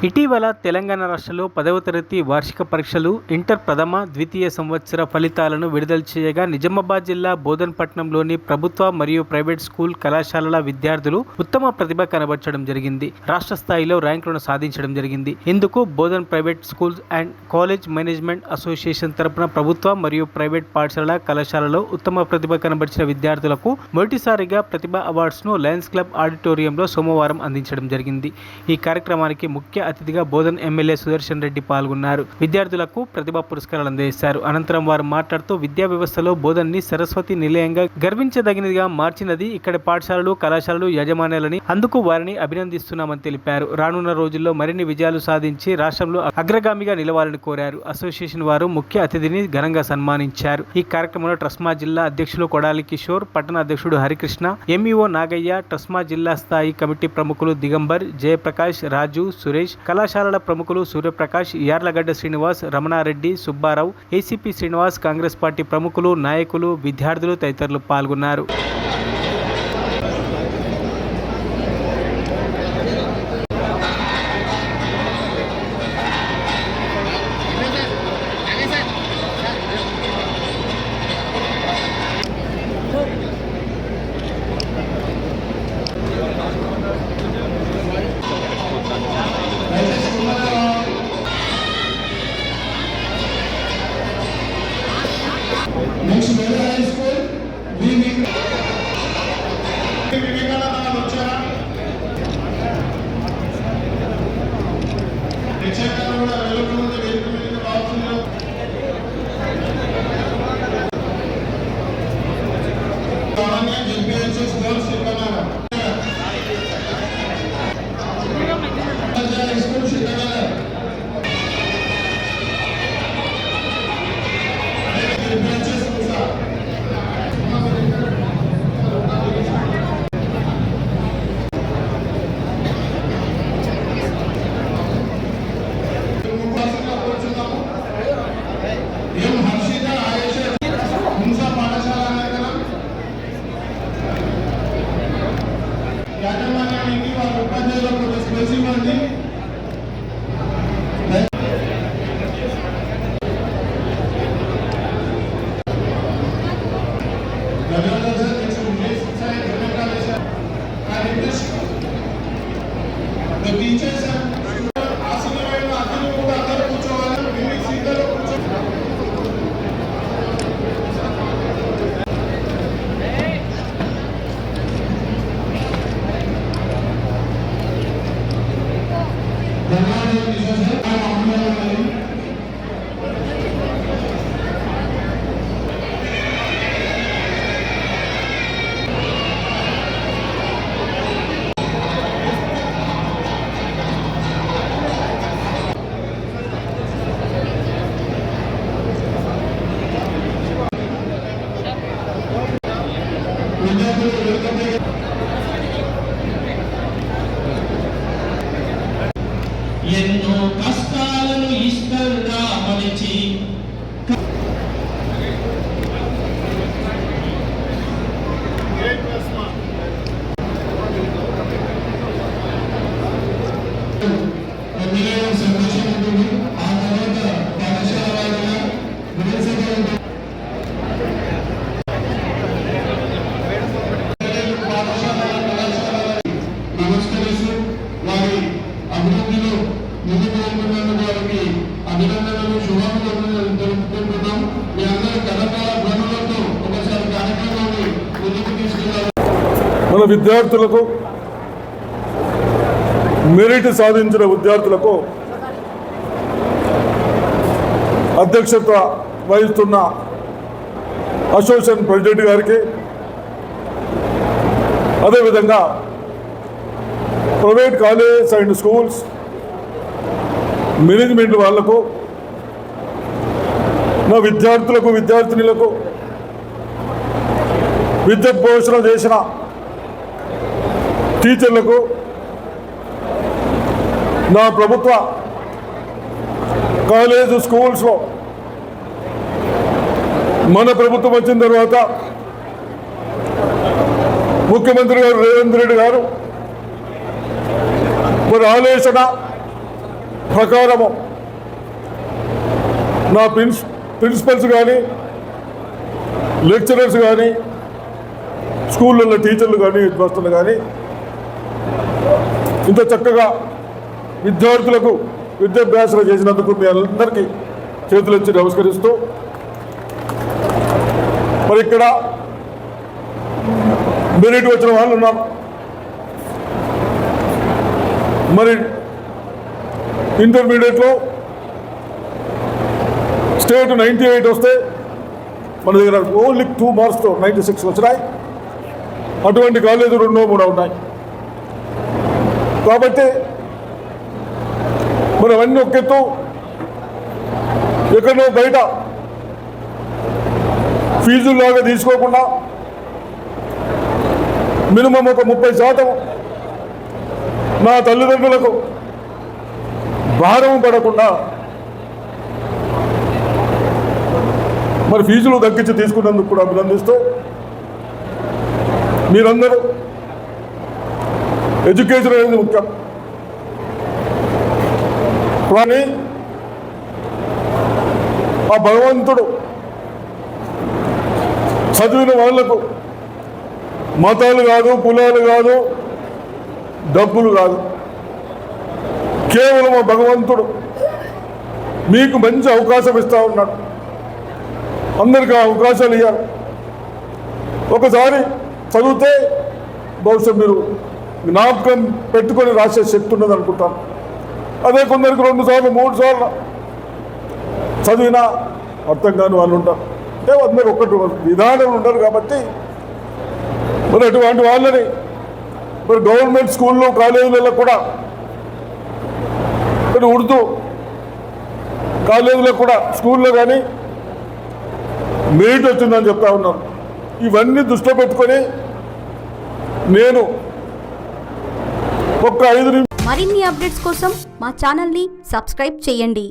ఇటీవల తెలంగాణ రాష్ట్రంలో 10వ తరగతి వార్షిక పరీక్షలు, ఇంటర్ ప్రథమ, ద్వితీయ సంవత్సర ఫలితాలను విడుదల చేయగా నిజామాబాద్ జిల్లా బోధన్పట్నంలోని ప్రభుత్వ మరియు ప్రైవేట్ స్కూల్ కళాశాలల విద్యార్థులు ఉత్తమ ప్రతిభ కనబర్చడం జరిగింది. రాష్ట్ర స్థాయిలో ర్యాంకులను సాధించడం జరిగింది. ఇందుకు Bodhan private schools and college management association తరపున ప్రభుత్వ మరియు ప్రైవేట్ పాఠశాల కళాశాలలో ఉత్తమ ప్రతిభ కనబర్చిన విద్యార్థులకు మొదటిసారిగా ప్రతిభ అవార్డ్స్ను లయన్స్ క్లబ్ ఆడిటోరియంలో సోమవారం అందించడం జరిగింది. ఈ కార్యక్రమానికి ముఖ్య అతిథిగా బోధన్ ఎమ్మెల్యే సుదర్శన్ రెడ్డి పాల్గొన్నారు. విద్యార్థులకు ప్రతిభా పురస్కారాలు అందజేశారు. అనంతరం వారు మాట్లాడుతూ విద్యా వ్యవస్థలో బోధన్ని సరస్వతి నిలయంగా గర్వించదగినదిగా మార్చినది ఇక్కడి పాఠశాలలు, కళాశాలలు యాజమాన్యాలని, అందుకు వారిని అభినందిస్తున్నామని తెలిపారు. రానున్న రోజుల్లో మరిన్ని విజయాలు సాధించి రాష్ట్రంలో అగ్రగామిగా నిలవాలని కోరారు. అసోసియేషన్ వారు ముఖ్య అతిథిని ఘనంగా సన్మానించారు. ఈ కార్యక్రమంలో ట్రస్మా జిల్లా అధ్యక్షులు కొడాలి కిషోర్, పట్టణ అధ్యక్షుడు హరికృష్ణ, ఎంఈఓ నాగయ్య, ట్రస్మా జిల్లా స్థాయి కమిటీ ప్రముఖులు దిగంబర్, జయప్రకాష్, రాజు, సురేష్, కళాశాలల ప్రముఖులు సూర్యప్రకాష్, యార్లగడ్డ శ్రీనివాస్, రమణారెడ్డి, సుబ్బారావు, ఏసీపీ శ్రీనివాస్, కాంగ్రెస్ పార్టీ ప్రముఖులు, నాయకులు, విద్యార్థులు తదితరులు పాల్గొన్నారు. నెక్స్ట్ హై స్కూల్ వివేకానంద వచ్చారా? నిశ్చయంగా కూడా వెలుగుతుంది, వెలుగుతుంది బాగుంది. జిపిఎస్ స్కూల్స్ సిద్ధంగా స్కూల్ సిద్ధంగా యాజమాన్యానికి వాళ్ళ ఉపాధ్యాయులకు స్పేస్ ఇవ్వండి. టీచర్స్ ఆశీర్వాదం అందరూ కూర్చోవాలి, సీట్లలో కూర్చోవాలి. ఎన్నో కష్టాలను ఇష్టంగా మలిచి సంతోషం ఉంటుంది. ఆ తర్వాత పాఠశాల నమస్కరిస్తూ వారి అభివృద్ధిలో ముందుకు వెళ్తున్న వారికి అభినందనలు, శుభాభినందనలు తెలుపుకుంటున్నాం. మీ అందరూ కరతాళ ధ్వనులతో ఒకసారి కార్యక్రమాన్ని ముందుకు తీసుకెళ్లారు. మన విద్యార్థులకు, మెరిట్ సాధించిన విద్యార్థులకు అధ్యక్షత వహిస్తున్న అసోసియేషన్ ప్రెసిడెంట్ గారికి, అదేవిధంగా private college and schools management వాళ్లకు, నా విద్యార్థులకు, విద్యార్థినులకు విద్య పోషణ చేసిన టీచర్లకు, నా ప్రభుత్వ కాలేజ్ స్కూల్స్లో మన ప్రభుత్వం వచ్చిన తర్వాత ముఖ్యమంత్రి గారు రేవంత్ రెడ్డి గారు మరి ఆలోచన ప్రకారము నా ప్రిన్సిపల్స్ కానీ లెక్చరర్స్ కానీ స్కూళ్ళల్లో టీచర్లు కానీ హెడ్మాస్టర్లు కానీ ఇంత చక్కగా విద్యార్థులకు విద్యాభ్యాసం చేసినందుకు మీ అందరికీ చేతులెత్తి నమస్కరిస్తూ మరి ఇక్కడ మెరిట్ వచ్చిన వాళ్ళు ఉన్నారు. మరి ఇంటర్మీడియట్లో స్టేట్ 98 వస్తే మన దగ్గర ఓన్లీ 2 మార్క్స్తో 96 వచ్చినాయి. అటువంటి కాలేజీ 2-3 ఉన్నాయి. కాబట్టి మరి అవన్నీ ఒకెత్తు, ఎక్కడో బయట ఫీజుల్లాగా తీసుకోకుండా మినిమం ఒక 30% నా తల్లిదండ్రులకు భారం పడకుండా మరి ఫీజులు తగ్గించి తీసుకున్నందుకు కూడా అభినందిస్తూ మీరందరూ ఎడ్యుకేషన్ అనేది ముఖ్యం. కానీ ఆ భగవంతుడు చదివిన వాళ్లకు మతాలు కాదు, కులాలు కాదు, డబ్బులు కాదు, కేవలం ఆ భగవంతుడు మీకు మంచి అవకాశం ఇస్తూ ఉన్నాడు. అందరికీ ఆ అవకాశాలు ఇవ్వాలి. ఒకసారి చదివితే బహుశా మీరు జ్ఞాపకం పెట్టుకొని రాసే శక్తి ఉన్నది అనుకుంటాను. అదే కొందరికి 2 సార్లు 3 సార్లు చదివినా అర్థం కాని వాళ్ళు ఉంటారు. అంటే అందరూ ఒకటి విధానం ఉంటారు. కాబట్టి మరి అటువంటి వాళ్ళని మరి గవర్నమెంట్ స్కూల్లో కాలేజీలలో కూడా మరి ఉర్దూ కాలేజీలో కూడా స్కూల్లో కానీ మెరిట్ వచ్చిందని చెప్తా ఉన్నాను. ఇవన్నీ దృష్టిలో పెట్టుకొని నేను ఒక 5 నిమిషాలు మరిన్ని అప్డేట్స్ కోసం మా ఛానల్ని సబ్స్క్రైబ్ చేయండి.